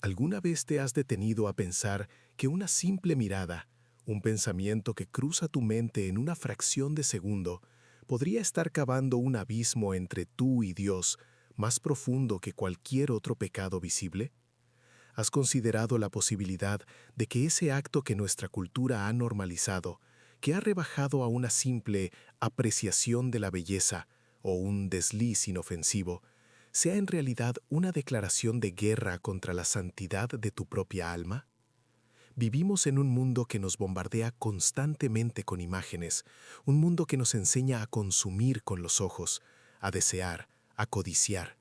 ¿Alguna vez te has detenido a pensar que una simple mirada, un pensamiento que cruza tu mente en una fracción de segundo, podría estar cavando un abismo entre tú y Dios más profundo que cualquier otro pecado visible? ¿Has considerado la posibilidad de que ese acto que nuestra cultura ha normalizado, que ha rebajado a una simple apreciación de la belleza o un desliz inofensivo, sea en realidad una declaración de guerra contra la santidad de tu propia alma? Vivimos en un mundo que nos bombardea constantemente con imágenes, un mundo que nos enseña a consumir con los ojos, a desear, a codiciar.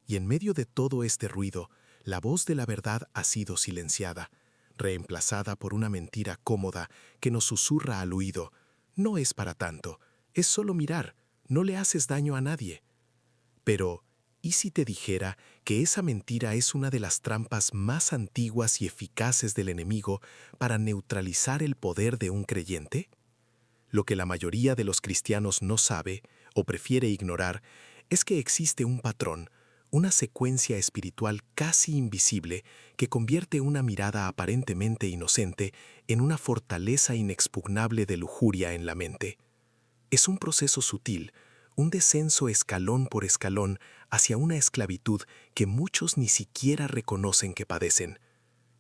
Y en medio de todo este ruido, la voz de la verdad ha sido silenciada, reemplazada por una mentira cómoda que nos susurra al oído: no es para tanto, es solo mirar, no le haces daño a nadie. Pero, ¿y si te dijera que esa mentira es una de las trampas más antiguas y eficaces del enemigo para neutralizar el poder de un creyente? Lo que la mayoría de los cristianos no sabe o prefiere ignorar es que existe un patrón, una secuencia espiritual casi invisible que convierte una mirada aparentemente inocente en una fortaleza inexpugnable de lujuria en la mente. Es un proceso sutil, un descenso escalón por escalón hacia una esclavitud que muchos ni siquiera reconocen que padecen.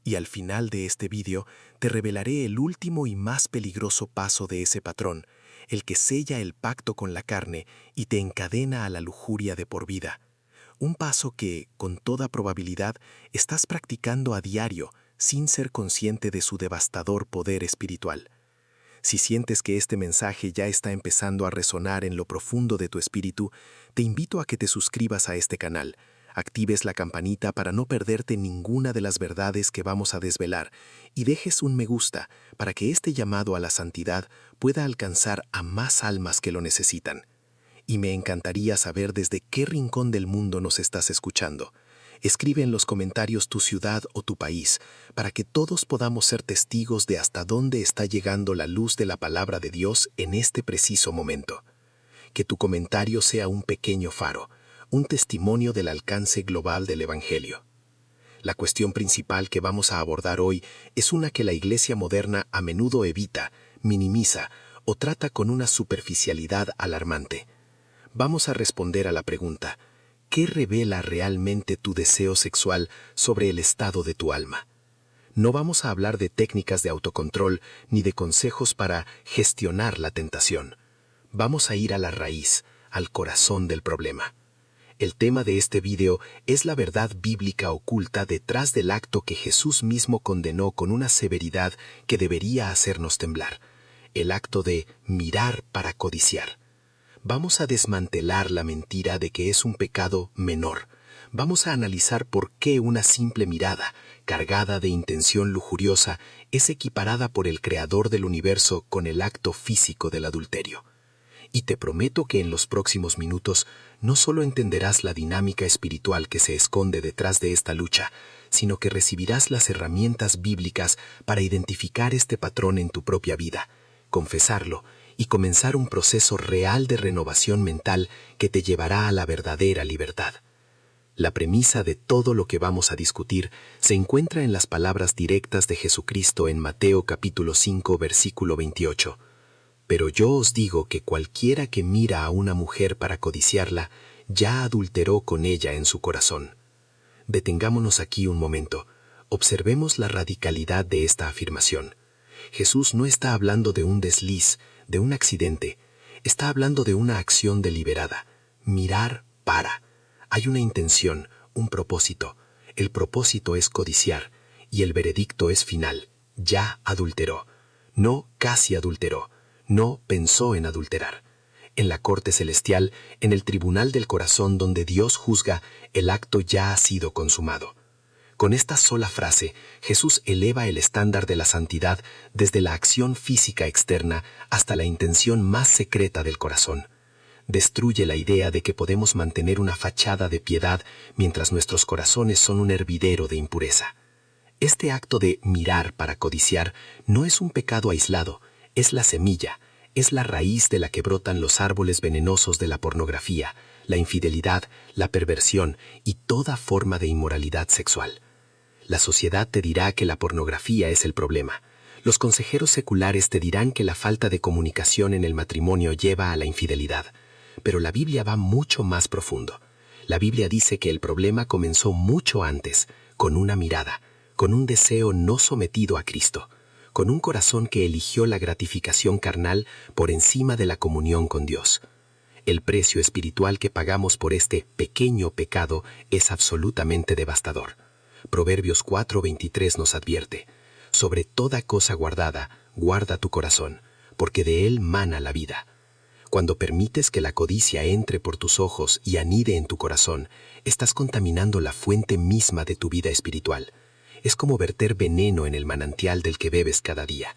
Y al final de este vídeo te revelaré el último y más peligroso paso de ese patrón, el que sella el pacto con la carne y te encadena a la lujuria de por vida. Un paso que, con toda probabilidad, estás practicando a diario sin ser consciente de su devastador poder espiritual. Si sientes que este mensaje ya está empezando a resonar en lo profundo de tu espíritu, te invito a que te suscribas a este canal, actives la campanita para no perderte ninguna de las verdades que vamos a desvelar y dejes un me gusta para que este llamado a la santidad pueda alcanzar a más almas que lo necesitan. Y me encantaría saber desde qué rincón del mundo nos estás escuchando. Escribe en los comentarios tu ciudad o tu país, para que todos podamos ser testigos de hasta dónde está llegando la luz de la palabra de Dios en este preciso momento. Que tu comentario sea un pequeño faro, un testimonio del alcance global del Evangelio. La cuestión principal que vamos a abordar hoy es una que la Iglesia moderna a menudo evita, minimiza o trata con una superficialidad alarmante. Vamos a responder a la pregunta: ¿qué revela realmente tu deseo sexual sobre el estado de tu alma? No vamos a hablar de técnicas de autocontrol ni de consejos para gestionar la tentación. Vamos a ir a la raíz, al corazón del problema. El tema de este video es la verdad bíblica oculta detrás del acto que Jesús mismo condenó con una severidad que debería hacernos temblar: el acto de mirar para codiciar. Vamos a desmantelar la mentira de que es un pecado menor. Vamos a analizar por qué una simple mirada, cargada de intención lujuriosa, es equiparada por el Creador del universo con el acto físico del adulterio. Y te prometo que en los próximos minutos no solo entenderás la dinámica espiritual que se esconde detrás de esta lucha, sino que recibirás las herramientas bíblicas para identificar este patrón en tu propia vida, confesarlo y comenzar un proceso real de renovación mental que te llevará a la verdadera libertad. La premisa de todo lo que vamos a discutir se encuentra en las palabras directas de Jesucristo en Mateo capítulo 5 versículo 28. Pero yo os digo que cualquiera que mira a una mujer para codiciarla, ya adulteró con ella en su corazón. Detengámonos aquí un momento. Observemos la radicalidad de esta afirmación. Jesús no está hablando de un desliz, de un accidente. Está hablando de una acción deliberada. Mirar para. Hay una intención, un propósito. El propósito es codiciar, y el veredicto es final. Ya adulteró. No casi adulteró. No pensó en adulterar. En la corte celestial, en el tribunal del corazón donde Dios juzga, el acto ya ha sido consumado. Con esta sola frase, Jesús eleva el estándar de la santidad desde la acción física externa hasta la intención más secreta del corazón. Destruye la idea de que podemos mantener una fachada de piedad mientras nuestros corazones son un hervidero de impureza. Este acto de mirar para codiciar no es un pecado aislado, es la semilla, es la raíz de la que brotan los árboles venenosos de la pornografía, la infidelidad, la perversión y toda forma de inmoralidad sexual. La sociedad te dirá que la pornografía es el problema. Los consejeros seculares te dirán que la falta de comunicación en el matrimonio lleva a la infidelidad. Pero la Biblia va mucho más profundo. La Biblia dice que el problema comenzó mucho antes, con una mirada, con un deseo no sometido a Cristo, con un corazón que eligió la gratificación carnal por encima de la comunión con Dios. El precio espiritual que pagamos por este pequeño pecado es absolutamente devastador. Proverbios 4:23 nos advierte: sobre toda cosa guardada, guarda tu corazón, porque de él mana la vida. Cuando permites que la codicia entre por tus ojos y anide en tu corazón, estás contaminando la fuente misma de tu vida espiritual. Es como verter veneno en el manantial del que bebes cada día.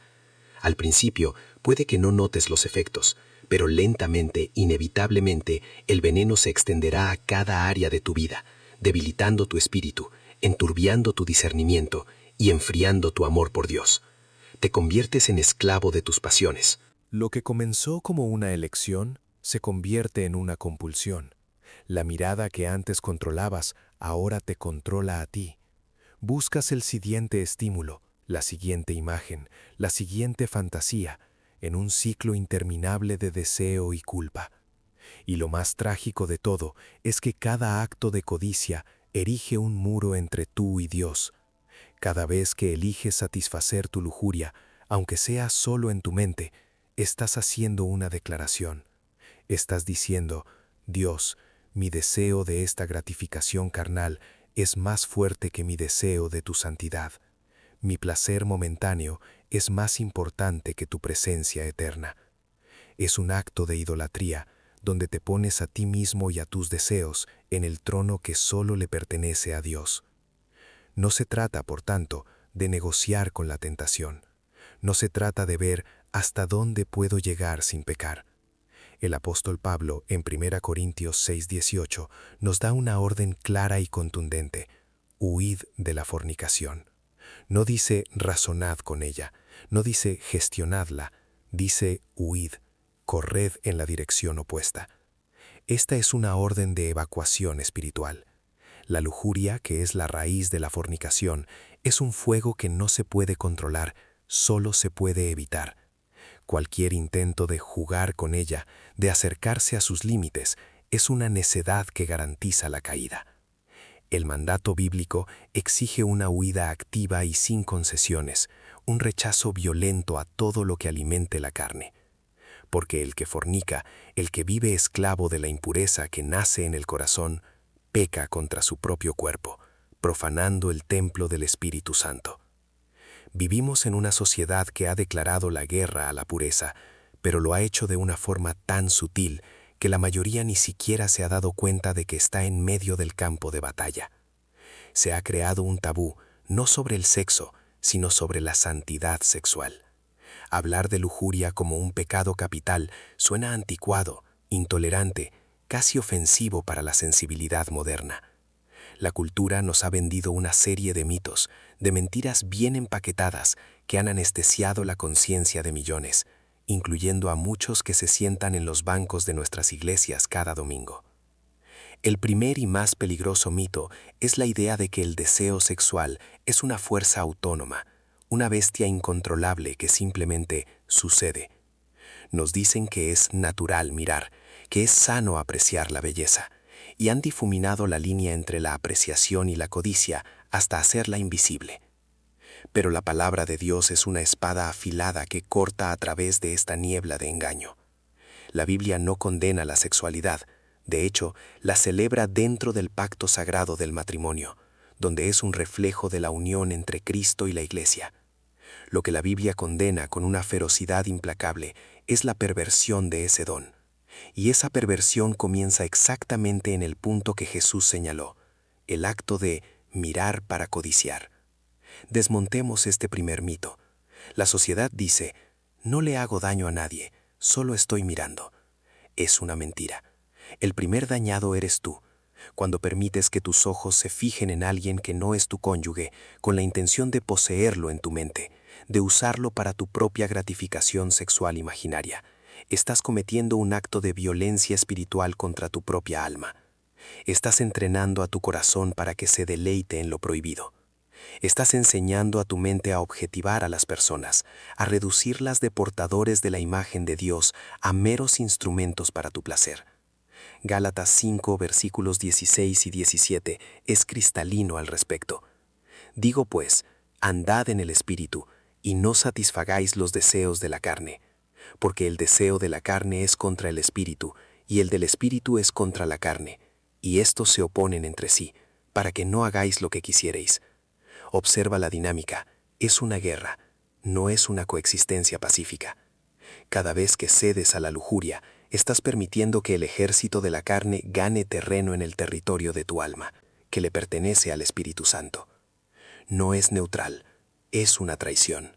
Al principio, puede que no notes los efectos, pero lentamente, inevitablemente, el veneno se extenderá a cada área de tu vida, debilitando tu espíritu, enturbiando tu discernimiento y enfriando tu amor por Dios. Te conviertes en esclavo de tus pasiones. Lo que comenzó como una elección se convierte en una compulsión. La mirada que antes controlabas ahora te controla a ti. Buscas el siguiente estímulo, la siguiente imagen, la siguiente fantasía, en un ciclo interminable de deseo y culpa. Y lo más trágico de todo es que cada acto de codicia erige un muro entre tú y Dios. Cada vez que eliges satisfacer tu lujuria, aunque sea solo en tu mente, estás haciendo una declaración. Estás diciendo: Dios, mi deseo de esta gratificación carnal es más fuerte que mi deseo de tu santidad. Mi placer momentáneo es más importante que tu presencia eterna. Es un acto de idolatría, donde te pones a ti mismo y a tus deseos en el trono que solo le pertenece a Dios. No se trata, por tanto, de negociar con la tentación. No se trata de ver hasta dónde puedo llegar sin pecar. El apóstol Pablo, en 1 Corintios 6:18, nos da una orden clara y contundente: huid de la fornicación. No dice razonad con ella, no dice gestionadla, dice huid, corred en la dirección opuesta. Esta es una orden de evacuación espiritual. La lujuria, que es la raíz de la fornicación, es un fuego que no se puede controlar, solo se puede evitar. Cualquier intento de jugar con ella, de acercarse a sus límites, es una necedad que garantiza la caída. El mandato bíblico exige una huida activa y sin concesiones, un rechazo violento a todo lo que alimente la carne. Porque el que fornica, el que vive esclavo de la impureza que nace en el corazón, peca contra su propio cuerpo, profanando el templo del Espíritu Santo. Vivimos en una sociedad que ha declarado la guerra a la pureza, pero lo ha hecho de una forma tan sutil que la mayoría ni siquiera se ha dado cuenta de que está en medio del campo de batalla. Se ha creado un tabú, no sobre el sexo, sino sobre la santidad sexual. Hablar de lujuria como un pecado capital suena anticuado, intolerante, casi ofensivo para la sensibilidad moderna. La cultura nos ha vendido una serie de mitos, de mentiras bien empaquetadas que han anestesiado la conciencia de millones, incluyendo a muchos que se sientan en los bancos de nuestras iglesias cada domingo. El primer y más peligroso mito es la idea de que el deseo sexual es una fuerza autónoma, una bestia incontrolable que simplemente sucede. Nos dicen que es natural mirar, que es sano apreciar la belleza, y han difuminado la línea entre la apreciación y la codicia hasta hacerla invisible. Pero la palabra de Dios es una espada afilada que corta a través de esta niebla de engaño. La Biblia no condena la sexualidad, de hecho, la celebra dentro del pacto sagrado del matrimonio, donde es un reflejo de la unión entre Cristo y la Iglesia. Lo que la Biblia condena con una ferocidad implacable es la perversión de ese don. Y esa perversión comienza exactamente en el punto que Jesús señaló, el acto de mirar para codiciar. Desmontemos este primer mito. La sociedad dice: no le hago daño a nadie, solo estoy mirando. Es una mentira. El primer dañado eres tú, cuando permites que tus ojos se fijen en alguien que no es tu cónyuge, con la intención de poseerlo en tu mente, de usarlo para tu propia gratificación sexual imaginaria. Estás cometiendo un acto de violencia espiritual contra tu propia alma. Estás entrenando a tu corazón para que se deleite en lo prohibido. Estás enseñando a tu mente a objetivar a las personas, a reducirlas de portadores de la imagen de Dios a meros instrumentos para tu placer. Gálatas 5, versículos 16 y 17 es cristalino al respecto. Digo pues, andad en el Espíritu, y no satisfagáis los deseos de la carne, porque el deseo de la carne es contra el Espíritu, y el del Espíritu es contra la carne, y estos se oponen entre sí, para que no hagáis lo que quisierais. Observa la dinámica, es una guerra, no es una coexistencia pacífica. Cada vez que cedes a la lujuria, estás permitiendo que el ejército de la carne gane terreno en el territorio de tu alma, que le pertenece al Espíritu Santo. No es neutral, es una traición.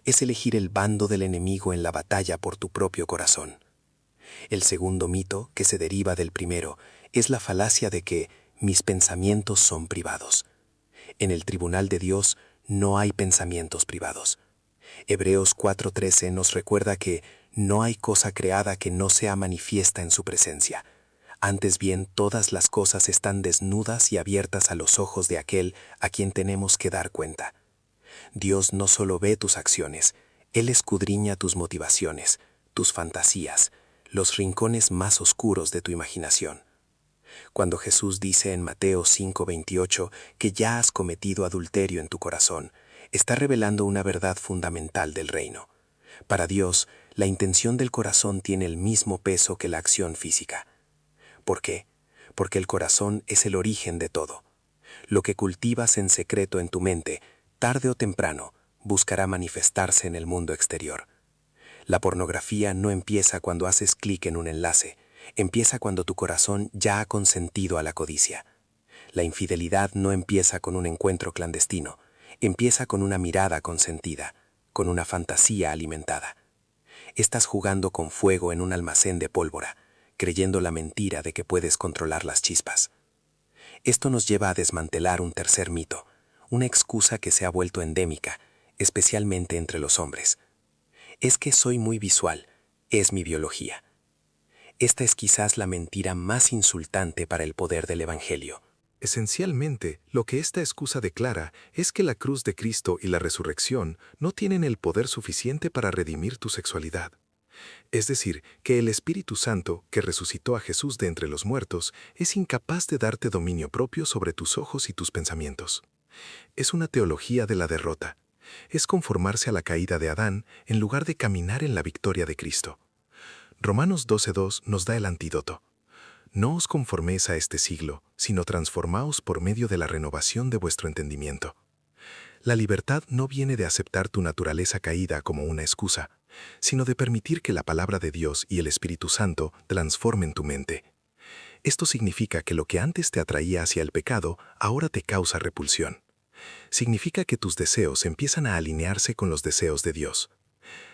Es elegir el bando del enemigo en la batalla por tu propio corazón. El segundo mito, que se deriva del primero, es la falacia de que mis pensamientos son privados. En el tribunal de Dios no hay pensamientos privados. Hebreos 4:13 nos recuerda que no hay cosa creada que no sea manifiesta en su presencia. Antes bien, todas las cosas están desnudas y abiertas a los ojos de aquel a quien tenemos que dar cuenta. Dios no solo ve tus acciones, Él escudriña tus motivaciones, tus fantasías, los rincones más oscuros de tu imaginación. Cuando Jesús dice en Mateo 5:28 que ya has cometido adulterio en tu corazón, está revelando una verdad fundamental del reino. Para Dios, la intención del corazón tiene el mismo peso que la acción física. ¿Por qué? Porque el corazón es el origen de todo. Lo que cultivas en secreto en tu mente, tarde o temprano, buscará manifestarse en el mundo exterior. La pornografía no empieza cuando haces clic en un enlace, empieza cuando tu corazón ya ha consentido a la codicia. La infidelidad no empieza con un encuentro clandestino, empieza con una mirada consentida, con una fantasía alimentada. Estás jugando con fuego en un almacén de pólvora, creyendo la mentira de que puedes controlar las chispas. Esto nos lleva a desmantelar un tercer mito, una excusa que se ha vuelto endémica, especialmente entre los hombres. Es que soy muy visual, es mi biología. Esta es quizás la mentira más insultante para el poder del Evangelio. Esencialmente, lo que esta excusa declara es que la cruz de Cristo y la resurrección no tienen el poder suficiente para redimir tu sexualidad. Es decir, que el Espíritu Santo, que resucitó a Jesús de entre los muertos, es incapaz de darte dominio propio sobre tus ojos y tus pensamientos. Es una teología de la derrota. Es conformarse a la caída de Adán en lugar de caminar en la victoria de Cristo. Romanos 12:2 nos da el antídoto. No os conforméis a este siglo, sino transformaos por medio de la renovación de vuestro entendimiento. La libertad no viene de aceptar tu naturaleza caída como una excusa, sino de permitir que la palabra de Dios y el Espíritu Santo transformen tu mente. Esto significa que lo que antes te atraía hacia el pecado, ahora te causa repulsión. Significa que tus deseos empiezan a alinearse con los deseos de Dios.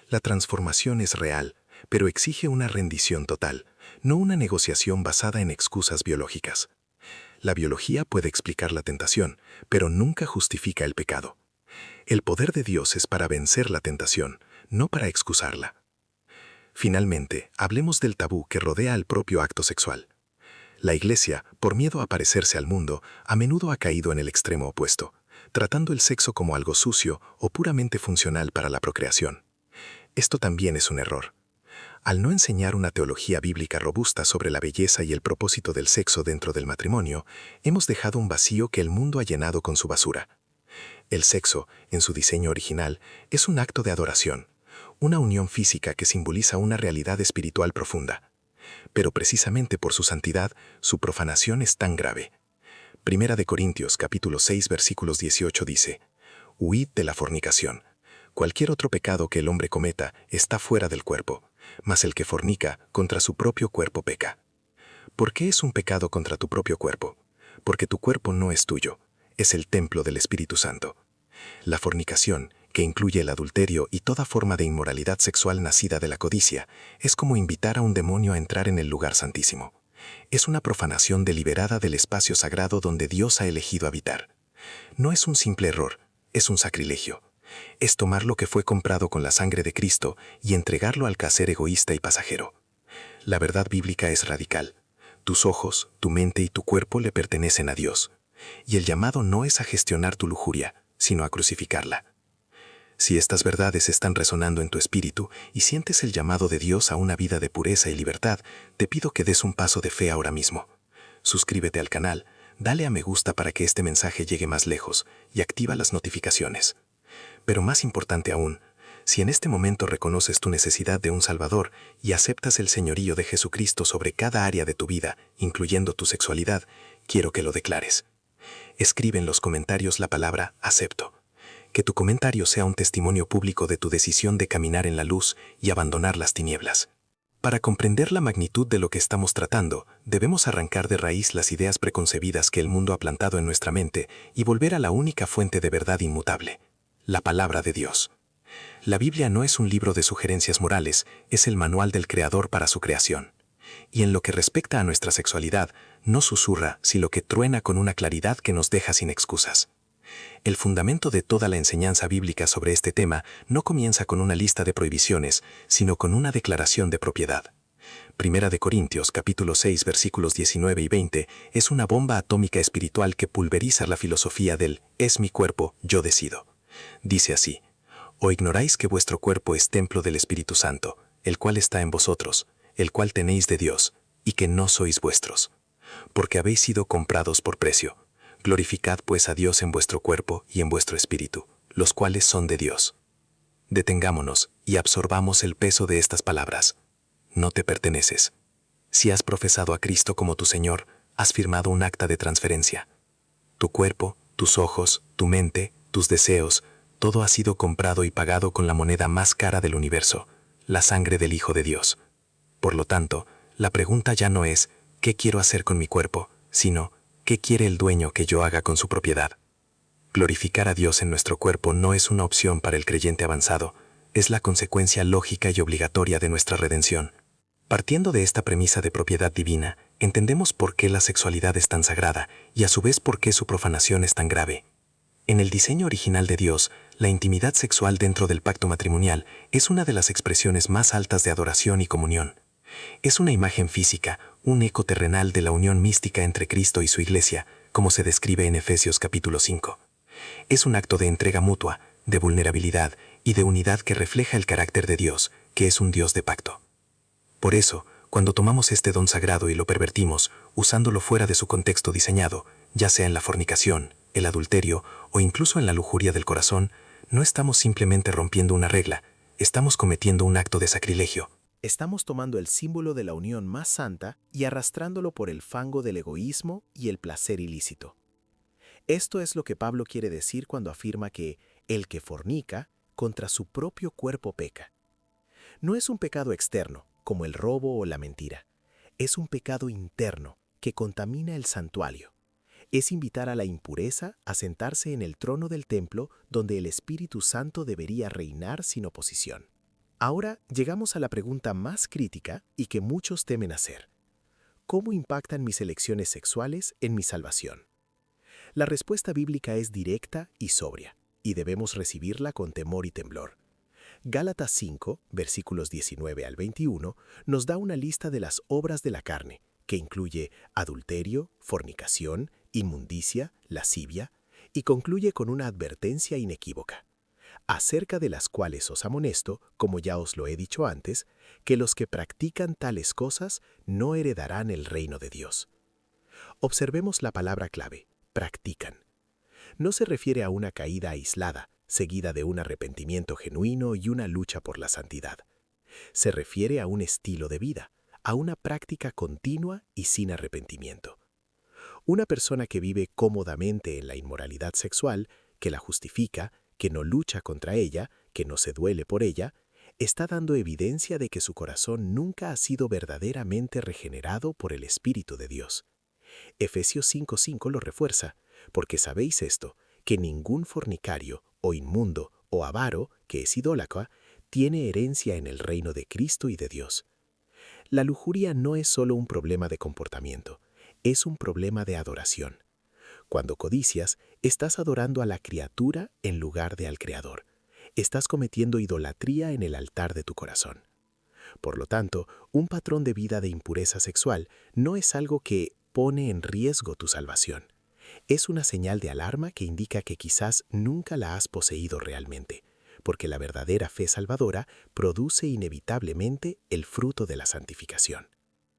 La transformación es real, pero exige una rendición total, no una negociación basada en excusas biológicas. La biología puede explicar la tentación, pero nunca justifica el pecado. El poder de Dios es para vencer la tentación, no para excusarla. Finalmente, hablemos del tabú que rodea al propio acto sexual. La Iglesia, por miedo a parecerse al mundo, a menudo ha caído en el extremo opuesto, tratando el sexo como algo sucio o puramente funcional para la procreación. Esto también es un error. Al no enseñar una teología bíblica robusta sobre la belleza y el propósito del sexo dentro del matrimonio, hemos dejado un vacío que el mundo ha llenado con su basura. El sexo, en su diseño original, es un acto de adoración, una unión física que simboliza una realidad espiritual profunda. Pero precisamente por su santidad, su profanación es tan grave. Primera de Corintios, capítulo 6, versículos 18 dice: «Huid de la fornicación. Cualquier otro pecado que el hombre cometa está fuera del cuerpo, mas el que fornica contra su propio cuerpo peca». ¿Por qué es un pecado contra tu propio cuerpo? Porque tu cuerpo no es tuyo, es el templo del Espíritu Santo. La fornicación, que incluye el adulterio y toda forma de inmoralidad sexual nacida de la codicia, es como invitar a un demonio a entrar en el lugar santísimo. Es una profanación deliberada del espacio sagrado donde Dios ha elegido habitar. No es un simple error, es un sacrilegio. Es tomar lo que fue comprado con la sangre de Cristo y entregarlo al placer egoísta y pasajero. La verdad bíblica es radical. Tus ojos, tu mente y tu cuerpo le pertenecen a Dios. Y el llamado no es a gestionar tu lujuria, sino a crucificarla. Si estas verdades están resonando en tu espíritu y sientes el llamado de Dios a una vida de pureza y libertad, te pido que des un paso de fe ahora mismo. Suscríbete al canal, dale a me gusta para que este mensaje llegue más lejos y activa las notificaciones. Pero más importante aún, si en este momento reconoces tu necesidad de un Salvador y aceptas el señorío de Jesucristo sobre cada área de tu vida, incluyendo tu sexualidad, quiero que lo declares. Escribe en los comentarios la palabra acepto. Que tu comentario sea un testimonio público de tu decisión de caminar en la luz y abandonar las tinieblas. Para comprender la magnitud de lo que estamos tratando, debemos arrancar de raíz las ideas preconcebidas que el mundo ha plantado en nuestra mente y volver a la única fuente de verdad inmutable, la palabra de Dios. La Biblia no es un libro de sugerencias morales, es el manual del Creador para su creación. Y en lo que respecta a nuestra sexualidad, no susurra, sino que truena con una claridad que nos deja sin excusas. El fundamento de toda la enseñanza bíblica sobre este tema no comienza con una lista de prohibiciones, sino con una declaración de propiedad. Primera de Corintios capítulo 6 versículos 19 y 20 es una bomba atómica espiritual que pulveriza la filosofía del «es mi cuerpo, yo decido». Dice así: «¿O ignoráis que vuestro cuerpo es templo del Espíritu Santo, el cual está en vosotros, el cual tenéis de Dios, y que no sois vuestros? Porque habéis sido comprados por precio. Glorificad pues a Dios en vuestro cuerpo y en vuestro espíritu, los cuales son de Dios». Detengámonos y absorbamos el peso de estas palabras. No te perteneces. Si has profesado a Cristo como tu Señor, has firmado un acta de transferencia. Tu cuerpo, tus ojos, tu mente, tus deseos, todo ha sido comprado y pagado con la moneda más cara del universo, la sangre del Hijo de Dios. Por lo tanto, la pregunta ya no es ¿qué quiero hacer con mi cuerpo?, sino ¿qué quiere el dueño que yo haga con su propiedad? Glorificar a Dios en nuestro cuerpo no es una opción para el creyente avanzado, es la consecuencia lógica y obligatoria de nuestra redención. Partiendo de esta premisa de propiedad divina, entendemos por qué la sexualidad es tan sagrada y a su vez por qué su profanación es tan grave. En el diseño original de Dios, la intimidad sexual dentro del pacto matrimonial es una de las expresiones más altas de adoración y comunión. Es una imagen física, un eco terrenal de la unión mística entre Cristo y su Iglesia, como se describe en Efesios capítulo 5. Es un acto de entrega mutua, de vulnerabilidad y de unidad que refleja el carácter de Dios, que es un Dios de pacto. Por eso, cuando tomamos este don sagrado y lo pervertimos, usándolo fuera de su contexto diseñado, ya sea en la fornicación, el adulterio o incluso en la lujuria del corazón, no estamos simplemente rompiendo una regla, estamos cometiendo un acto de sacrilegio. Estamos tomando el símbolo de la unión más santa y arrastrándolo por el fango del egoísmo y el placer ilícito. Esto es lo que Pablo quiere decir cuando afirma que el que fornica contra su propio cuerpo peca. No es un pecado externo, como el robo o la mentira. Es un pecado interno que contamina el santuario. Es invitar a la impureza a sentarse en el trono del templo donde el Espíritu Santo debería reinar sin oposición. Ahora llegamos a la pregunta más crítica y que muchos temen hacer. ¿Cómo impactan mis elecciones sexuales en mi salvación? La respuesta bíblica es directa y sobria, y debemos recibirla con temor y temblor. Gálatas 5, versículos 19 al 21, nos da una lista de las obras de la carne, que incluye adulterio, fornicación, inmundicia, lascivia, y concluye con una advertencia inequívoca, acerca de las cuales os amonesto, como ya os lo he dicho antes, que los que practican tales cosas no heredarán el reino de Dios. Observemos la palabra clave, practican. No se refiere a una caída aislada, seguida de un arrepentimiento genuino y una lucha por la santidad. Se refiere a un estilo de vida, a una práctica continua y sin arrepentimiento. Una persona que vive cómodamente en la inmoralidad sexual, que la justifica, que no lucha contra ella, que no se duele por ella, está dando evidencia de que su corazón nunca ha sido verdaderamente regenerado por el Espíritu de Dios. Efesios 5:5 lo refuerza, porque sabéis esto, que ningún fornicario, o inmundo, o avaro, que es idólatra, tiene herencia en el reino de Cristo y de Dios. La lujuria no es solo un problema de comportamiento, es un problema de adoración. Cuando codicias, estás adorando a la criatura en lugar de al Creador. Estás cometiendo idolatría en el altar de tu corazón. Por lo tanto, un patrón de vida de impureza sexual no es algo que pone en riesgo tu salvación. Es una señal de alarma que indica que quizás nunca la has poseído realmente, porque la verdadera fe salvadora produce inevitablemente el fruto de la santificación.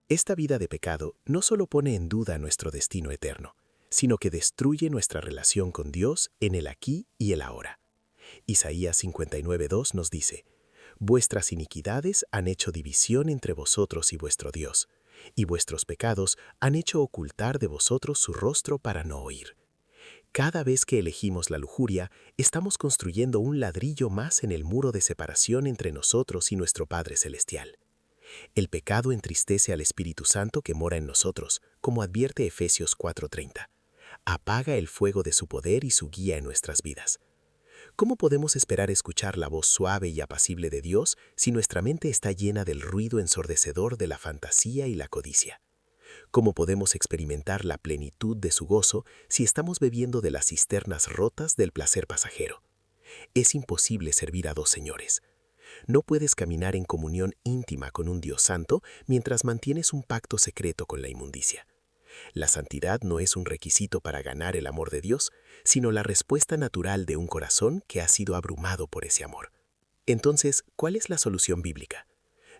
Esta vida de pecado no solo pone en duda nuestro destino eterno, sino que destruye nuestra relación con Dios en el aquí y el ahora. Isaías 59:2 nos dice: «Vuestras iniquidades han hecho división entre vosotros y vuestro Dios, y vuestros pecados han hecho ocultar de vosotros su rostro para no oír». Cada vez que elegimos la lujuria, estamos construyendo un ladrillo más en el muro de separación entre nosotros y nuestro Padre Celestial. El pecado entristece al Espíritu Santo que mora en nosotros, como advierte Efesios 4:30. Apaga el fuego de su poder y su guía en nuestras vidas. ¿Cómo podemos esperar escuchar la voz suave y apacible de Dios si nuestra mente está llena del ruido ensordecedor de la fantasía y la codicia? ¿Cómo podemos experimentar la plenitud de su gozo si estamos bebiendo de las cisternas rotas del placer pasajero? Es imposible servir a dos señores. No puedes caminar en comunión íntima con un Dios santo mientras mantienes un pacto secreto con la inmundicia. La santidad no es un requisito para ganar el amor de Dios, sino la respuesta natural de un corazón que ha sido abrumado por ese amor. Entonces, ¿cuál es la solución bíblica?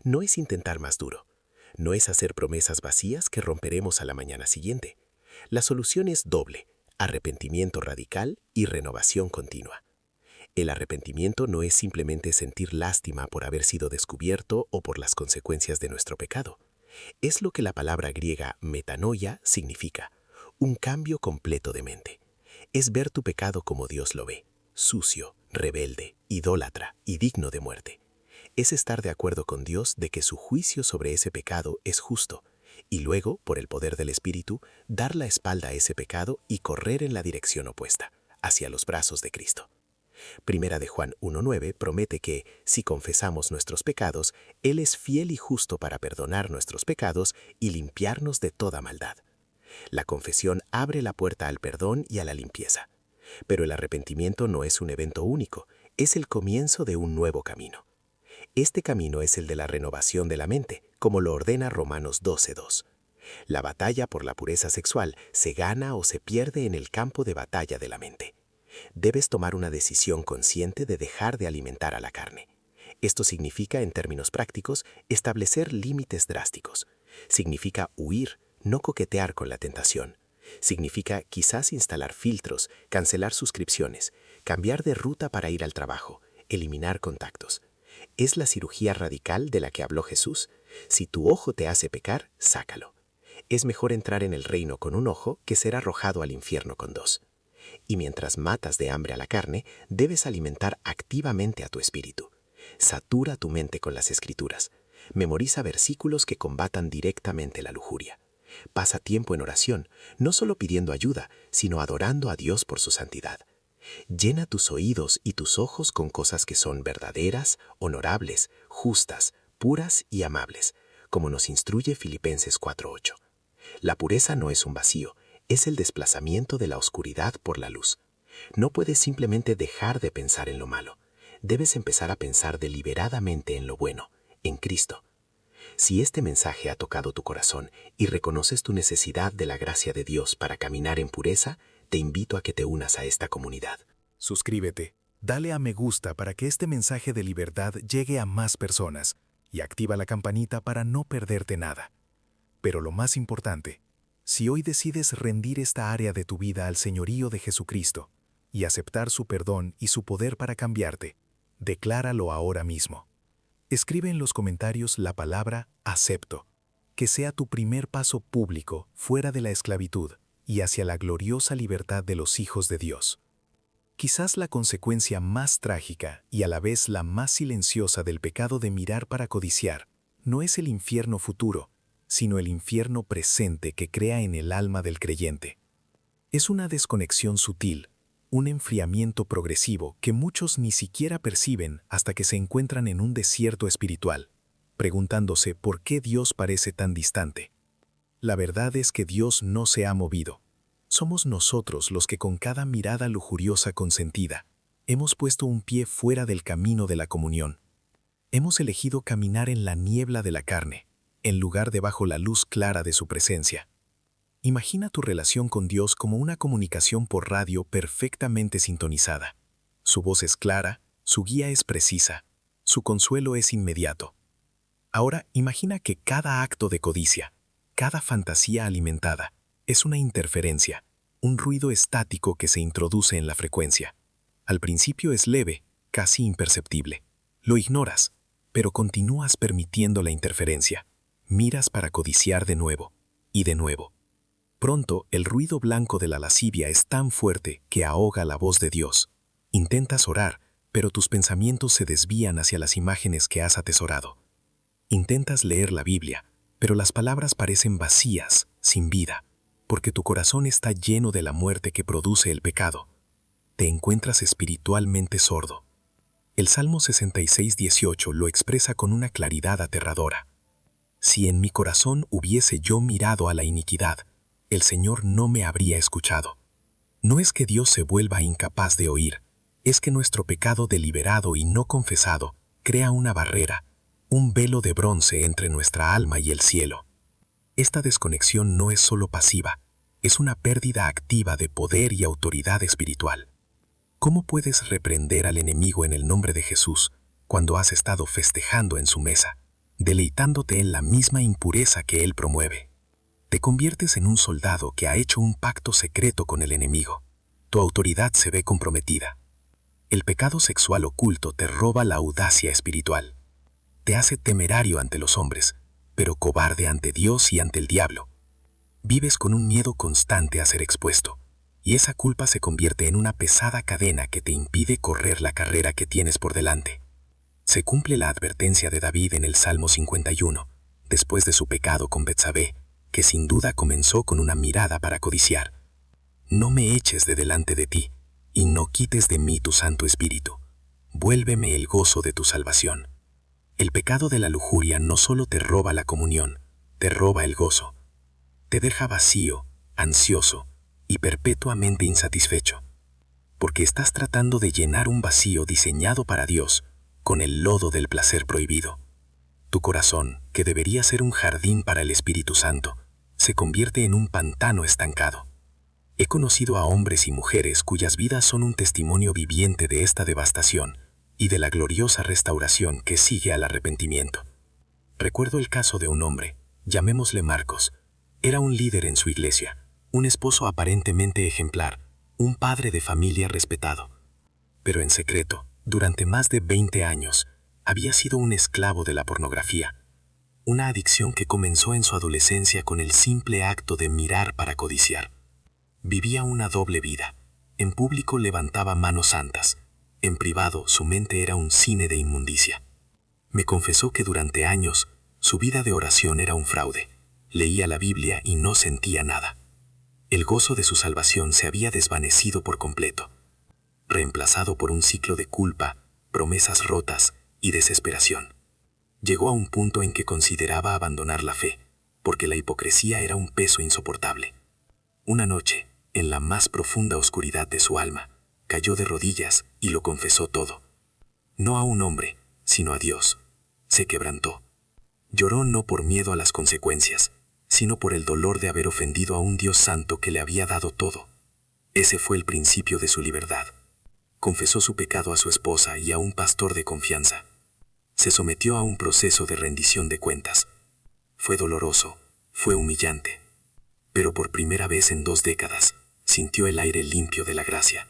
No es intentar más duro. No es hacer promesas vacías que romperemos a la mañana siguiente. La solución es doble: arrepentimiento radical y renovación continua. El arrepentimiento no es simplemente sentir lástima por haber sido descubierto o por las consecuencias de nuestro pecado. Es lo que la palabra griega metanoia significa: un cambio completo de mente. Es ver tu pecado como Dios lo ve: sucio, rebelde, idólatra y digno de muerte. Es estar de acuerdo con Dios de que su juicio sobre ese pecado es justo, y luego, por el poder del Espíritu, dar la espalda a ese pecado y correr en la dirección opuesta, hacia los brazos de Cristo. Primera de Juan 1:9 promete que, si confesamos nuestros pecados, Él es fiel y justo para perdonar nuestros pecados y limpiarnos de toda maldad. La confesión abre la puerta al perdón y a la limpieza. Pero el arrepentimiento no es un evento único, es el comienzo de un nuevo camino. Este camino es el de la renovación de la mente, como lo ordena Romanos 12:2. La batalla por la pureza sexual se gana o se pierde en el campo de batalla de la mente. Debes tomar una decisión consciente de dejar de alimentar a la carne. Esto significa, en términos prácticos, establecer límites drásticos. Significa huir, no coquetear con la tentación. Significa quizás instalar filtros, cancelar suscripciones, cambiar de ruta para ir al trabajo, eliminar contactos. Es la cirugía radical de la que habló Jesús. Si tu ojo te hace pecar, sácalo. Es mejor entrar en el reino con un ojo que ser arrojado al infierno con dos. Y mientras matas de hambre a la carne, debes alimentar activamente a tu espíritu. Satura tu mente con las Escrituras. Memoriza versículos que combatan directamente la lujuria. Pasa tiempo en oración, no solo pidiendo ayuda, sino adorando a Dios por su santidad. Llena tus oídos y tus ojos con cosas que son verdaderas, honorables, justas, puras y amables, como nos instruye Filipenses 4:8. La pureza no es un vacío, es el desplazamiento de la oscuridad por la luz. No puedes simplemente dejar de pensar en lo malo. Debes empezar a pensar deliberadamente en lo bueno, en Cristo. Si este mensaje ha tocado tu corazón y reconoces tu necesidad de la gracia de Dios para caminar en pureza, te invito a que te unas a esta comunidad. Suscríbete, dale a me gusta para que este mensaje de libertad llegue a más personas y activa la campanita para no perderte nada. Pero lo más importante, si hoy decides rendir esta área de tu vida al señorío de Jesucristo y aceptar su perdón y su poder para cambiarte, decláralo ahora mismo. Escribe en los comentarios la palabra acepto, que sea tu primer paso público fuera de la esclavitud y hacia la gloriosa libertad de los hijos de Dios. Quizás la consecuencia más trágica y a la vez la más silenciosa del pecado de mirar para codiciar no es el infierno futuro, sino el infierno presente que crea en el alma del creyente. Es una desconexión sutil, un enfriamiento progresivo que muchos ni siquiera perciben hasta que se encuentran en un desierto espiritual, preguntándose por qué Dios parece tan distante. La verdad es que Dios no se ha movido. Somos nosotros los que con cada mirada lujuriosa consentida hemos puesto un pie fuera del camino de la comunión. Hemos elegido caminar en la niebla de la carne, en lugar de bajo la luz clara de su presencia. Imagina tu relación con Dios como una comunicación por radio perfectamente sintonizada. Su voz es clara, su guía es precisa, su consuelo es inmediato. Ahora imagina que cada acto de codicia, cada fantasía alimentada, es una interferencia, un ruido estático que se introduce en la frecuencia. Al principio es leve, casi imperceptible. Lo ignoras, pero continúas permitiendo la interferencia. Miras para codiciar de nuevo, y de nuevo. Pronto, el ruido blanco de la lascivia es tan fuerte que ahoga la voz de Dios. Intentas orar, pero tus pensamientos se desvían hacia las imágenes que has atesorado. Intentas leer la Biblia, pero las palabras parecen vacías, sin vida, porque tu corazón está lleno de la muerte que produce el pecado. Te encuentras espiritualmente sordo. El Salmo 66:18 lo expresa con una claridad aterradora. Si en mi corazón hubiese yo mirado a la iniquidad, el Señor no me habría escuchado. No es que Dios se vuelva incapaz de oír, es que nuestro pecado deliberado y no confesado crea una barrera, un velo de bronce entre nuestra alma y el cielo. Esta desconexión no es solo pasiva, es una pérdida activa de poder y autoridad espiritual. ¿Cómo puedes reprender al enemigo en el nombre de Jesús cuando has estado festejando en su mesa, deleitándote en la misma impureza que él promueve? Te conviertes en un soldado que ha hecho un pacto secreto con el enemigo. Tu autoridad se ve comprometida. El pecado sexual oculto te roba la audacia espiritual. Te hace temerario ante los hombres, pero cobarde ante Dios y ante el diablo. Vives con un miedo constante a ser expuesto, y esa culpa se convierte en una pesada cadena que te impide correr la carrera que tienes por delante. Se cumple la advertencia de David en el Salmo 51, después de su pecado con Betsabé, que sin duda comenzó con una mirada para codiciar. No me eches de delante de ti, y no quites de mí tu Santo Espíritu. Vuélveme el gozo de tu salvación. El pecado de la lujuria no solo te roba la comunión, te roba el gozo. Te deja vacío, ansioso y perpetuamente insatisfecho, porque estás tratando de llenar un vacío diseñado para Dios con el lodo del placer prohibido. Tu corazón, que debería ser un jardín para el Espíritu Santo, se convierte en un pantano estancado. He conocido a hombres y mujeres cuyas vidas son un testimonio viviente de esta devastación y de la gloriosa restauración que sigue al arrepentimiento. Recuerdo el caso de un hombre, llamémosle Marcos. Era un líder en su iglesia, un esposo aparentemente ejemplar, un padre de familia respetado. Pero en secreto, durante más de 20 años, había sido un esclavo de la pornografía, una adicción que comenzó en su adolescencia con el simple acto de mirar para codiciar. Vivía una doble vida. En público levantaba manos santas. En privado, su mente era un cine de inmundicia. Me confesó que durante años, su vida de oración era un fraude. Leía la Biblia y no sentía nada. El gozo de su salvación se había desvanecido por completo, reemplazado por un ciclo de culpa, promesas rotas y desesperación. Llegó a un punto en que consideraba abandonar la fe, porque la hipocresía era un peso insoportable. Una noche, en la más profunda oscuridad de su alma, cayó de rodillas y lo confesó todo. No a un hombre, sino a Dios. Se quebrantó. Lloró no por miedo a las consecuencias, sino por el dolor de haber ofendido a un Dios santo que le había dado todo. Ese fue el principio de su libertad. Confesó su pecado a su esposa y a un pastor de confianza. Se sometió a un proceso de rendición de cuentas. Fue doloroso, fue humillante. Pero por primera vez en 2 décadas, sintió el aire limpio de la gracia.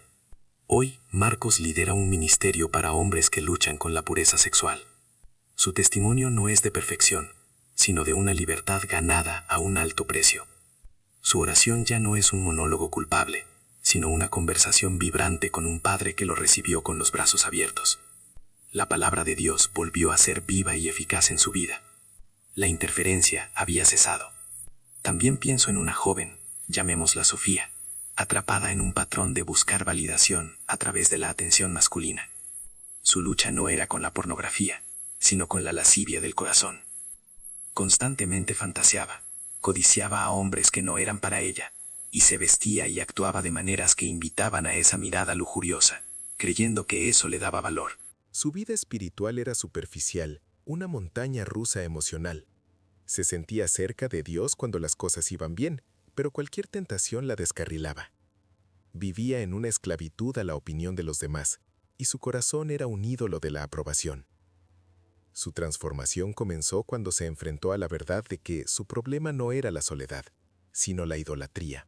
Hoy, Marcos lidera un ministerio para hombres que luchan con la pureza sexual. Su testimonio no es de perfección, sino de una libertad ganada a un alto precio. Su oración ya no es un monólogo culpable, sino una conversación vibrante con un padre que lo recibió con los brazos abiertos. La palabra de Dios volvió a ser viva y eficaz en su vida. La interferencia había cesado. También pienso en una joven, llamémosla Sofía, atrapada en un patrón de buscar validación a través de la atención masculina. Su lucha no era con la pornografía, sino con la lascivia del corazón. Constantemente fantaseaba, codiciaba a hombres que no eran para ella, y se vestía y actuaba de maneras que invitaban a esa mirada lujuriosa, creyendo que eso le daba valor. Su vida espiritual era superficial, una montaña rusa emocional. Se sentía cerca de Dios cuando las cosas iban bien, pero cualquier tentación la descarrilaba. Vivía en una esclavitud a la opinión de los demás, y su corazón era un ídolo de la aprobación. Su transformación comenzó cuando se enfrentó a la verdad de que su problema no era la soledad, sino la idolatría.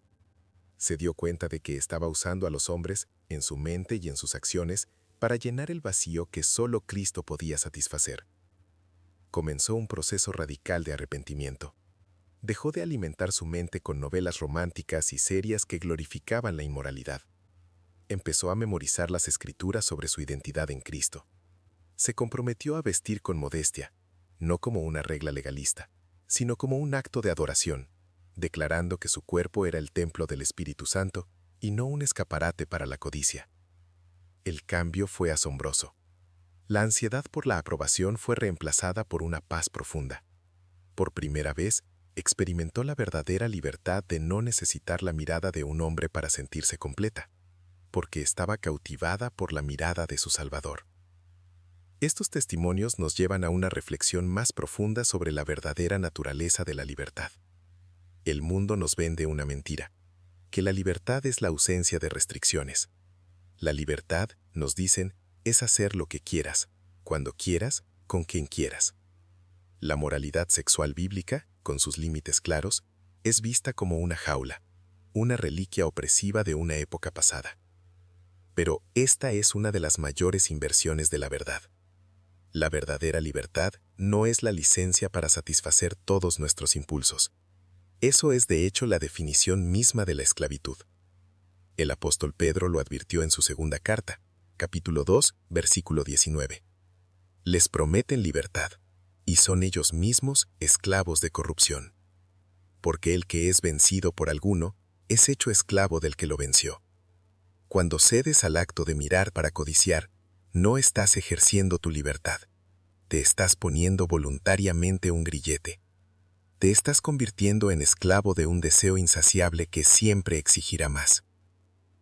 Se dio cuenta de que estaba usando a los hombres, en su mente y en sus acciones, para llenar el vacío que solo Cristo podía satisfacer. Comenzó un proceso radical de arrepentimiento. Dejó de alimentar su mente con novelas románticas y serias que glorificaban la inmoralidad. Empezó a memorizar las escrituras sobre su identidad en Cristo. Se comprometió a vestir con modestia, no como una regla legalista, sino como un acto de adoración, declarando que su cuerpo era el templo del Espíritu Santo y no un escaparate para la codicia. El cambio fue asombroso. La ansiedad por la aprobación fue reemplazada por una paz profunda. Por primera vez, experimentó la verdadera libertad de no necesitar la mirada de un hombre para sentirse completa, porque estaba cautivada por la mirada de su Salvador. Estos testimonios nos llevan a una reflexión más profunda sobre la verdadera naturaleza de la libertad. El mundo nos vende una mentira, que la libertad es la ausencia de restricciones. La libertad, nos dicen, es hacer lo que quieras, cuando quieras, con quien quieras. La moralidad sexual bíblica, con sus límites claros, es vista como una jaula, una reliquia opresiva de una época pasada. Pero esta es una de las mayores inversiones de la verdad. La verdadera libertad no es la licencia para satisfacer todos nuestros impulsos. Eso es de hecho la definición misma de la esclavitud. El apóstol Pedro lo advirtió en su segunda carta, capítulo 2, versículo 19. Les prometen libertad, y son ellos mismos esclavos de corrupción. Porque el que es vencido por alguno, es hecho esclavo del que lo venció. Cuando cedes al acto de mirar para codiciar, no estás ejerciendo tu libertad. Te estás poniendo voluntariamente un grillete. Te estás convirtiendo en esclavo de un deseo insaciable que siempre exigirá más.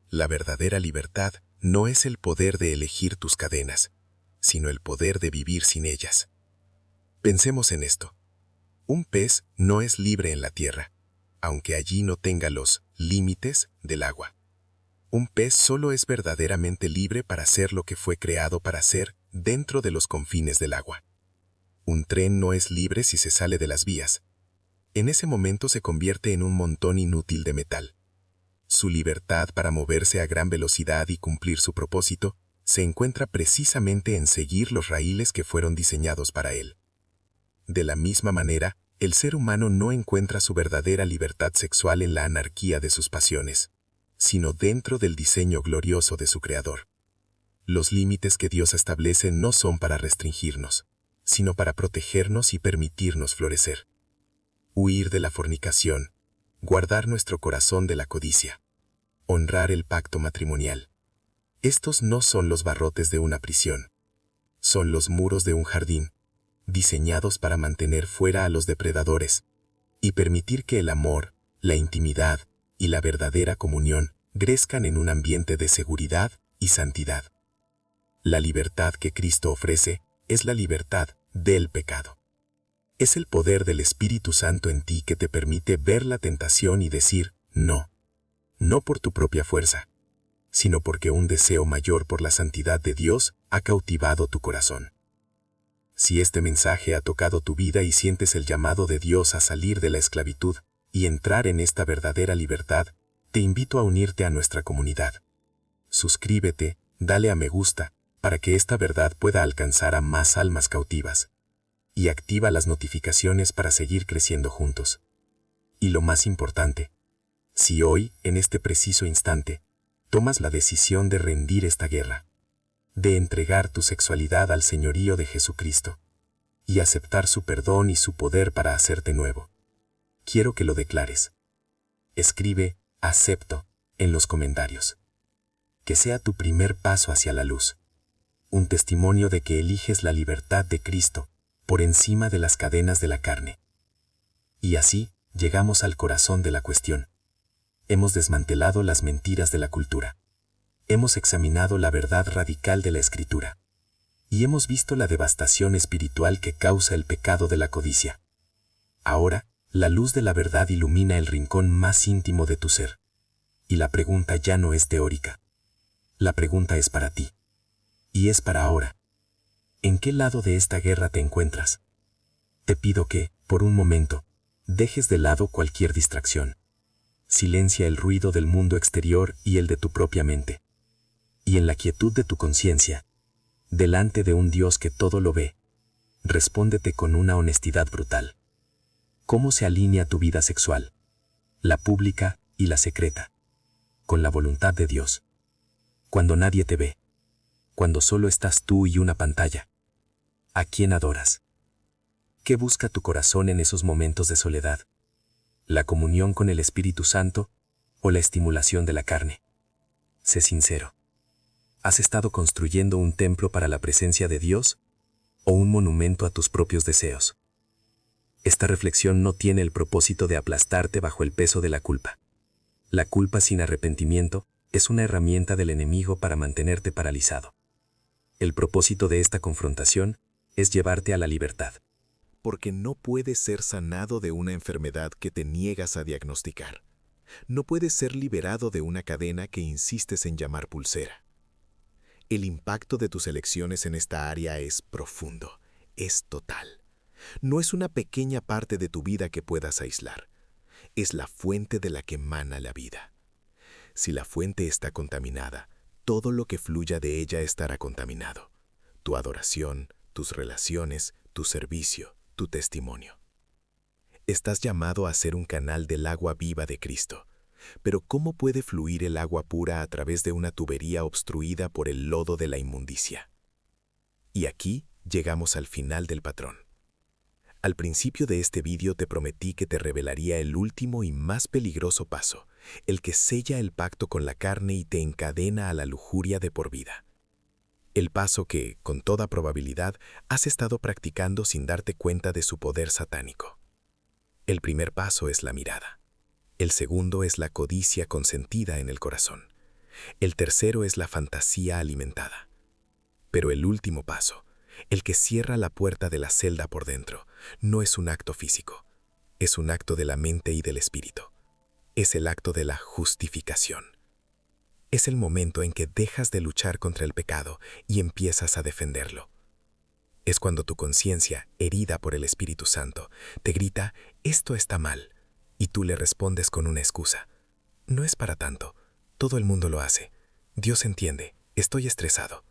La verdadera libertad no es el poder de elegir tus cadenas, sino el poder de vivir sin ellas. Pensemos en esto. Un pez no es libre en la tierra, aunque allí no tenga los límites del agua. Un pez solo es verdaderamente libre para hacer lo que fue creado para hacer dentro de los confines del agua. Un tren no es libre si se sale de las vías. En ese momento se convierte en un montón inútil de metal. Su libertad para moverse a gran velocidad y cumplir su propósito se encuentra precisamente en seguir los raíles que fueron diseñados para él. De la misma manera, el ser humano no encuentra su verdadera libertad sexual en la anarquía de sus pasiones, sino dentro del diseño glorioso de su Creador. Los límites que Dios establece no son para restringirnos, sino para protegernos y permitirnos florecer. Huir de la fornicación, guardar nuestro corazón de la codicia, honrar el pacto matrimonial. Estos no son los barrotes de una prisión, son los muros de un jardín, diseñados para mantener fuera a los depredadores y permitir que el amor, la intimidad y la verdadera comunión crezcan en un ambiente de seguridad y santidad. La libertad que Cristo ofrece es la libertad del pecado. Es el poder del Espíritu Santo en ti que te permite ver la tentación y decir no, no por tu propia fuerza, sino porque un deseo mayor por la santidad de Dios ha cautivado tu corazón. Si este mensaje ha tocado tu vida y sientes el llamado de Dios a salir de la esclavitud y entrar en esta verdadera libertad, te invito a unirte a nuestra comunidad. Suscríbete, dale a me gusta, para que esta verdad pueda alcanzar a más almas cautivas. Y activa las notificaciones para seguir creciendo juntos. Y lo más importante, si hoy, en este preciso instante, tomas la decisión de rendir esta guerra, de entregar tu sexualidad al señorío de Jesucristo, y aceptar su perdón y su poder para hacerte nuevo, quiero que lo declares. Escribe acepto en los comentarios. Que sea tu primer paso hacia la luz. Un testimonio de que eliges la libertad de Cristo por encima de las cadenas de la carne. Y así llegamos al corazón de la cuestión. Hemos desmantelado las mentiras de la cultura. Hemos examinado la verdad radical de la Escritura. Y hemos visto la devastación espiritual que causa el pecado de la codicia. Ahora, La luz de la verdad ilumina el rincón más íntimo de tu ser. Y la pregunta ya no es teórica. La pregunta es para ti. Y es para ahora. ¿En qué lado de esta guerra te encuentras? Te pido que, por un momento, dejes de lado cualquier distracción. Silencia el ruido del mundo exterior y el de tu propia mente. Y en la quietud de tu conciencia, delante de un Dios que todo lo ve, respóndete con una honestidad brutal. ¿Cómo se alinea tu vida sexual, la pública y la secreta, con la voluntad de Dios? Cuando nadie te ve, cuando solo estás tú y una pantalla, ¿a quién adoras? ¿Qué busca tu corazón en esos momentos de soledad? ¿La comunión con el Espíritu Santo o la estimulación de la carne? Sé sincero. ¿Has estado construyendo un templo para la presencia de Dios o un monumento a tus propios deseos? Esta reflexión no tiene el propósito de aplastarte bajo el peso de la culpa. La culpa sin arrepentimiento es una herramienta del enemigo para mantenerte paralizado. El propósito de esta confrontación es llevarte a la libertad. Porque no puedes ser sanado de una enfermedad que te niegas a diagnosticar. No puedes ser liberado de una cadena que insistes en llamar pulsera. El impacto de tus elecciones en esta área es profundo, es total. No es una pequeña parte de tu vida que puedas aislar. Es la fuente de la que emana la vida. Si la fuente está contaminada, todo lo que fluya de ella estará contaminado. Tu adoración, tus relaciones, tu servicio, tu testimonio. Estás llamado a ser un canal del agua viva de Cristo. Pero ¿cómo puede fluir el agua pura a través de una tubería obstruida por el lodo de la inmundicia? Y aquí llegamos al final del patrón. Al principio de este vídeo te prometí que te revelaría el último y más peligroso paso, el que sella el pacto con la carne y te encadena a la lujuria de por vida. El paso que, con toda probabilidad, has estado practicando sin darte cuenta de su poder satánico. El primer paso es la mirada. El segundo es la codicia consentida en el corazón. El tercero es la fantasía alimentada. Pero el último paso, el que cierra la puerta de la celda por dentro, no es un acto físico. Es un acto de la mente y del espíritu. Es el acto de la justificación. Es el momento en que dejas de luchar contra el pecado y empiezas a defenderlo. Es cuando tu conciencia, herida por el Espíritu Santo, te grita, esto está mal, y tú le respondes con una excusa. No es para tanto, todo el mundo lo hace. Dios entiende, estoy estresado.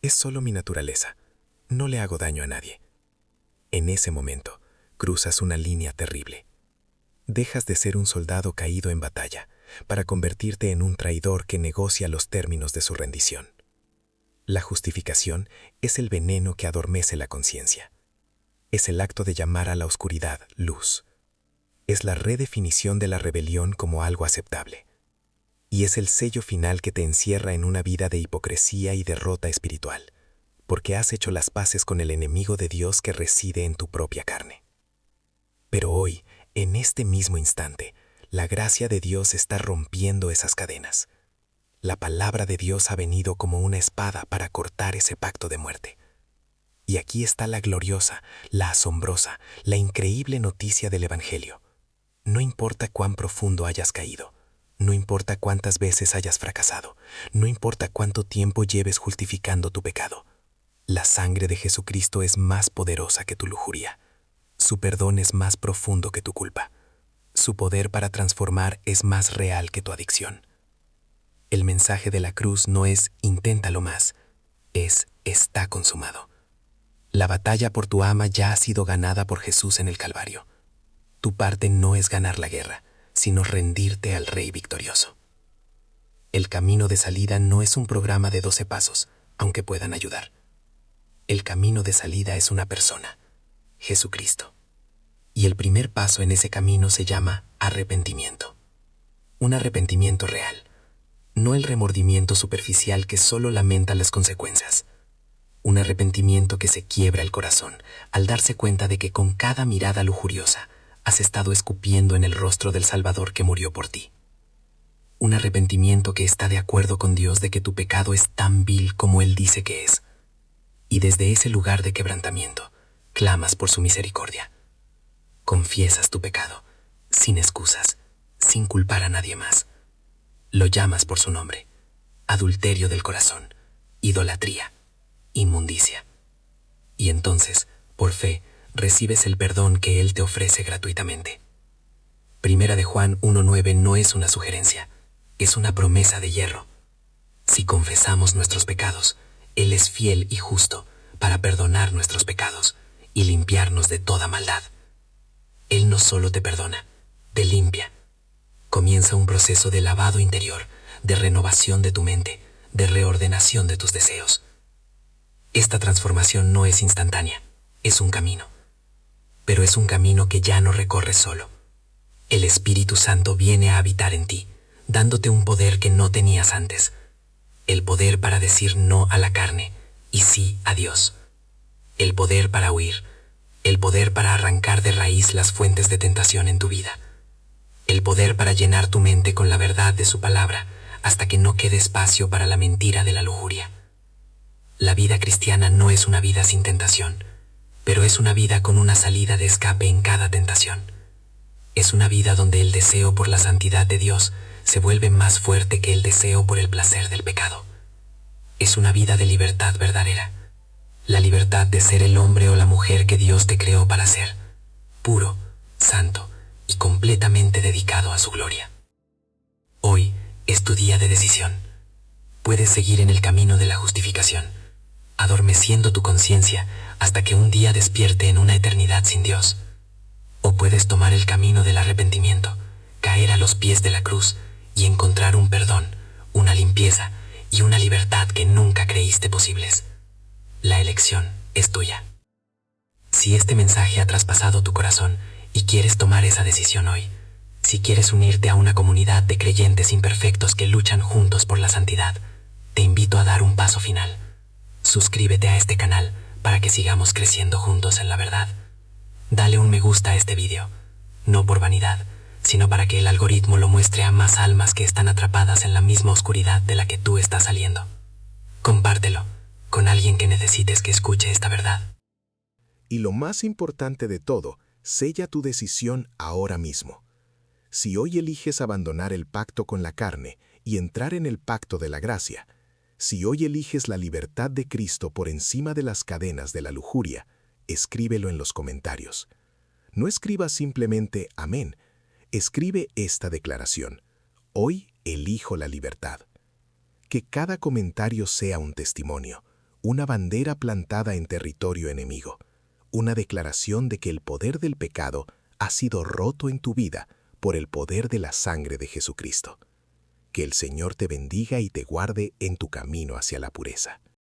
Es solo mi naturaleza. No le hago daño a nadie. En ese momento, cruzas una línea terrible. Dejas de ser un soldado caído en batalla para convertirte en un traidor que negocia los términos de su rendición. La justificación es el veneno que adormece la conciencia. Es el acto de llamar a la oscuridad luz. Es la redefinición de la rebelión como algo aceptable. Y es el sello final que te encierra en una vida de hipocresía y derrota espiritual, porque has hecho las paces con el enemigo de Dios que reside en tu propia carne. Pero hoy, en este mismo instante, la gracia de Dios está rompiendo esas cadenas. La palabra de Dios ha venido como una espada para cortar ese pacto de muerte. Y aquí está la gloriosa, la asombrosa, la increíble noticia del Evangelio. No importa cuán profundo hayas caído, no importa cuántas veces hayas fracasado, no importa cuánto tiempo lleves justificando tu pecado. La sangre de Jesucristo es más poderosa que tu lujuria. Su perdón es más profundo que tu culpa. Su poder para transformar es más real que tu adicción. El mensaje de la cruz no es inténtalo más, es está consumado. La batalla por tu ama ya ha sido ganada por Jesús en el Calvario. Tu parte no es ganar la guerra, sino rendirte al Rey victorioso. El camino de salida no es un programa de 12 pasos, aunque puedan ayudar. El camino de salida es una persona, Jesucristo. Y el primer paso en ese camino se llama arrepentimiento. Un arrepentimiento real, no el remordimiento superficial que solo lamenta las consecuencias. Un arrepentimiento que se quiebra el corazón al darse cuenta de que con cada mirada lujuriosa has estado escupiendo en el rostro del Salvador que murió por ti. Un arrepentimiento que está de acuerdo con Dios de que tu pecado es tan vil como Él dice que es. Y desde ese lugar de quebrantamiento, clamas por su misericordia. Confiesas tu pecado, sin excusas, sin culpar a nadie más. Lo llamas por su nombre: adulterio del corazón, idolatría, inmundicia. Y entonces, por fe, recibes el perdón que Él te ofrece gratuitamente. Primera de Juan 1:9 no es una sugerencia, es una promesa de hierro. Si confesamos nuestros pecados, Él es fiel y justo para perdonar nuestros pecados y limpiarnos de toda maldad. Él no solo te perdona, te limpia. Comienza un proceso de lavado interior, de renovación de tu mente, de reordenación de tus deseos. Esta transformación no es instantánea, es un camino. Pero es un camino que ya no recorres solo. El Espíritu Santo viene a habitar en ti, dándote un poder que no tenías antes. El poder para decir no a la carne y sí a Dios. El poder para huir. El poder para arrancar de raíz las fuentes de tentación en tu vida. El poder para llenar tu mente con la verdad de su palabra hasta que no quede espacio para la mentira de la lujuria. La vida cristiana no es una vida sin tentación, pero es una vida con una salida de escape en cada tentación. Es una vida donde el deseo por la santidad de Dios se vuelve más fuerte que el deseo por el placer del pecado. Es una vida de libertad verdadera. La libertad de ser el hombre o la mujer que Dios te creó para ser, puro, santo y completamente dedicado a su gloria. Hoy es tu día de decisión. Puedes seguir en el camino de la justificación, adormeciendo tu conciencia hasta que un día despierte en una eternidad sin Dios. O puedes tomar el camino del arrepentimiento, caer a los pies de la cruz y encontrar un perdón, una limpieza y una libertad que nunca creíste posibles. La elección es tuya. Si este mensaje ha traspasado tu corazón y quieres tomar esa decisión hoy, si quieres unirte a una comunidad de creyentes imperfectos que luchan juntos por la santidad, te invito a dar un paso final. Suscríbete a este canal para que sigamos creciendo juntos en la verdad. Dale un me gusta a este video, no por vanidad, sino para que el algoritmo lo muestre a más almas que están atrapadas en la misma oscuridad de la que tú estás saliendo. Compártelo con alguien que necesites que escuche esta verdad. Y lo más importante de todo, sella tu decisión ahora mismo. Si hoy eliges abandonar el pacto con la carne y entrar en el pacto de la gracia, si hoy eliges la libertad de Cristo por encima de las cadenas de la lujuria, escríbelo en los comentarios. No escribas simplemente amén, escribe esta declaración: hoy elijo la libertad. Que cada comentario sea un testimonio, una bandera plantada en territorio enemigo, una declaración de que el poder del pecado ha sido roto en tu vida por el poder de la sangre de Jesucristo. Que el Señor te bendiga y te guarde en tu camino hacia la pureza.